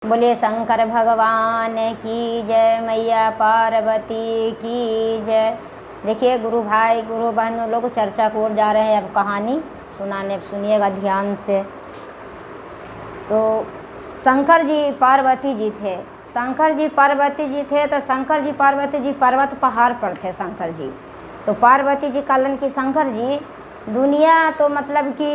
बोले शंकर भगवान की जय, मैया पार्वती की जय। देखिए गुरु भाई गुरु बहनों लोग चर्चा को ओर जा रहे हैं। अब कहानी सुनिएगा ध्यान से। तो शंकर जी पार्वती जी थे। शंकर जी पार्वती जी थे तो शंकर जी पार्वती जी पर्वत पहाड़ पर थे शंकर जी। तो पार्वती जी कहलन कि शंकर जी दुनिया तो मतलब कि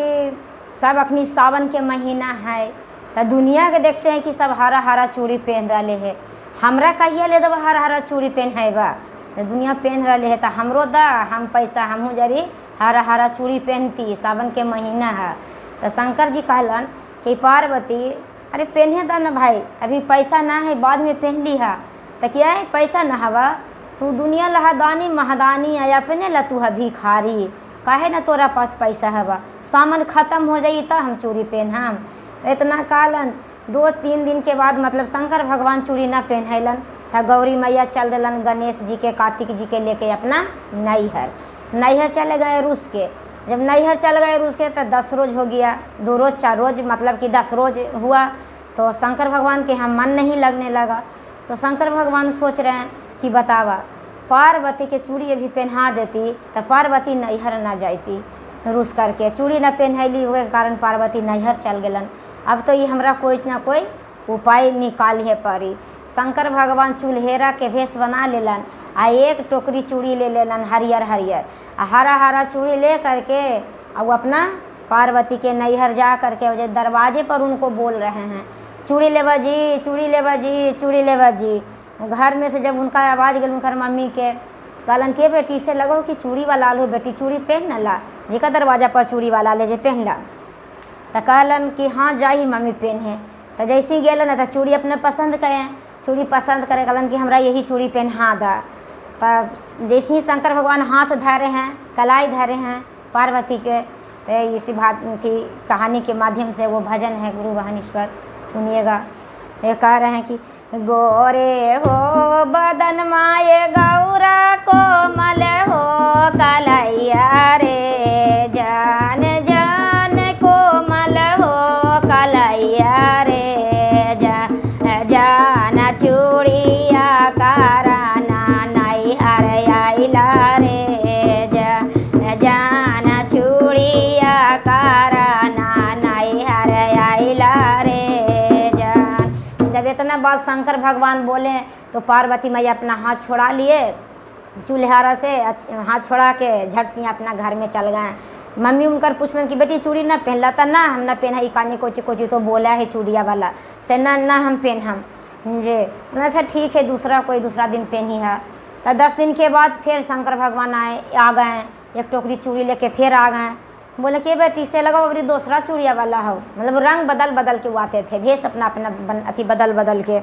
सब अपनी सावन के महीना है तो दुनिया के देखते हैं कि सब हरा हरा चूड़ी पहन रहे है। हमरा कहिए ले दब हरा हरा चूड़ी पहन बा तो दुनिया पहन रहे है तो हमरो दा, हम पैसा हमहूँ जरी हरा हरा चूड़ी पहनती, सावन के महीना है। तो शंकर जी कहलन कि पार्वती अरे पहने दा ना भाई, अभी पैसा ना है बाद में पहन ली है। तो क्या है पैसा न हवा, तू दुनिया लहादानी महदानी है, अपने ला तू है भिखारी, काहे ना तोरा पास पैसा हवा, सामान ख़त्म हो जाई तो हम चूड़ी पहनम। इतना कहलन। 2-3 दिन के बाद मतलब शंकर भगवान चूड़ी ना पहनैलन था। गौरी मैया चल दिलन गणेश जी के कार्तिक जी के लेके अपना नैहर चले गए रूस के। जब नैहर चल गए रूस के तो 10 रोज हो गया, 2 रोज 4 रोज मतलब कि 10 रोज हुआ। तो शंकर भगवान के हम मन नहीं लगने लगा। तो शंकर भगवान सोच रहे हैं कि बतावा पार्वती के चूड़ी अभी पहना देती तो पार्वती नैहर ना जाती, रूस करके चूड़ी ना पहनैली हुए कारण पार्वती नैहर चल गलन। अब तो ये हमरा कोई ना कोई उपाय निकालिए पड़ी। शंकर भगवान चूल्हेरा के भेष बना लेलन आ एक टोकरी चूड़ी ले लेलन हरियर हरियर आ हरा हरा चूड़ी ले करके और अपना पार्वती के नैहर जा करके जो दरवाजे पर उनको बोल रहे हैं चूड़ी लेवा जी, चूड़ी लेवा जी, चूड़ी लेवा जी। घर में से जब उनका आवाज़ गल उनकर मम्मी के कहलन के बेटी से लगो कि चूड़ी वाला लो बेटी, चूड़ी पहन न ला, जिका दरवाजा पर चूड़ी वाला ले जे पहन ला। तो कहलन कि हाँ जाही मम्मी पहने। तो जैसे ही गेलन तो चूड़ी अपने पसंद करें, चूड़ी पसंद करे कहलन कि हमरा यही चूड़ी पहना दा। तब जैसे ही शंकर भगवान हाथ धरे हैं, कलाई धरे हैं पार्वती के, तो इसी बात की कहानी के माध्यम से वो भजन है गुरु बहन इस पर सुनिएगा। ये कह रहे हैं कि गोरे हो बदन माए गौरा कोमल हो कलैया रे, जान जान कोमल हो कलैया रे, जाना चूड़िया कराना नैहर आइला रे, जाना चूड़िया कराना नैहर आइला रे। जब इतना बात शंकर भगवान बोले तो पार्वती मैया अपना हाथ छोड़ा लिए चूल्हारा से, हाथ छोड़ा के झट से अपना घर में चल गए। मम्मी उनकर पूछलन कि बेटी चूड़ी ना पहन लाता ना, हम ना पहना इकानी कोची तो बोला है चूड़िया वाला से ना हम पहन हम जे। अच्छा ठीक है दूसरा दिन पहनी है। तो 10 दिन के बाद फिर शंकर भगवान आ गए, एक टोकरी चूड़ी लेके फिर आ गए। बोले कि बेटी से लगाओ अभी दूसरा चूड़िया वाला हो, मतलब रंग बदल के वो आते थे, भेष अपना अथी बदल के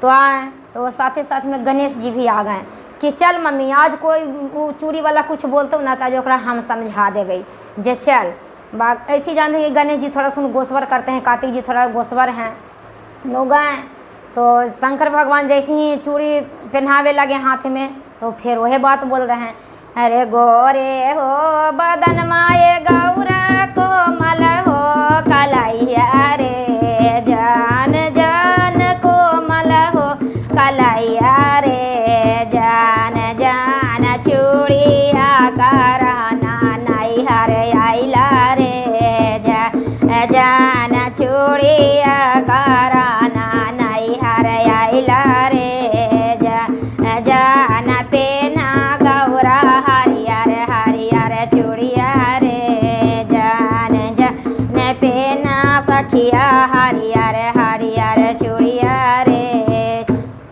तो आए। तो वो साथ में गणेश जी भी आ गए कि चल मम्मी आज कोई वो चूड़ी वाला कुछ बोलते ना था जो हम समझा देवे जे चल बात। ऐसी जानते कि गणेश जी थोड़ा सुन गोस्वर करते हैं, कार्तिक जी थोड़ा गोस्वर हैं, लोग आए। तो शंकर भगवान जैसे ही चूड़ी पहनावे लगे हाथ में तो फिर वही बात बोल रहे हैं, अरे गोरे हो बदन माए गौरा कोमल हो कलैया रे, जान जान कोमल हो कलैया रे, जान जान चूड़िया कराना नैहर आइला रे, जान चूड़िया कराना नैहर आइला रे, जान पेना गौरा हरियर हरियर चूड़िया रे, जान पेना सखिया हरियर हरियर चूड़िया रे।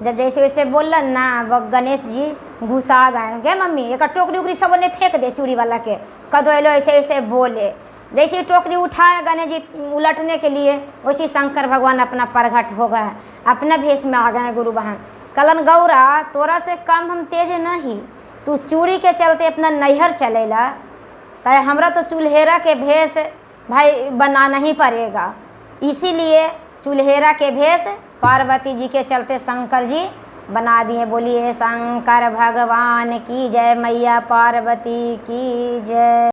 जब जैसे वैसे बोलन ना वो गणेश जी गुस्सा गए क्या मम्मी एक टोकरी उकरी सब ने फेंक दे चूड़ी वाला के, कदो एलो ऐसे बोले। जैसे टोकरी उठाए गणेश जी उलटने के लिए वैसे शंकर भगवान अपना प्रगट हो गए, अपना भेष में आ गए गुरु बहन। कलन गौरा तोरा से कम हम तेज नहीं, तू चूड़ी के चलते अपना नैहर चलेला, तो हमरा तो चूल्हेरा के भेष भाई बनाना ही पड़ेगा। इसीलिए चूल्हेरा के भेष पार्वती जी के चलते शंकर जी बना दिए। बोलिए शंकर भगवान की जय, मैया पार्वती की जय।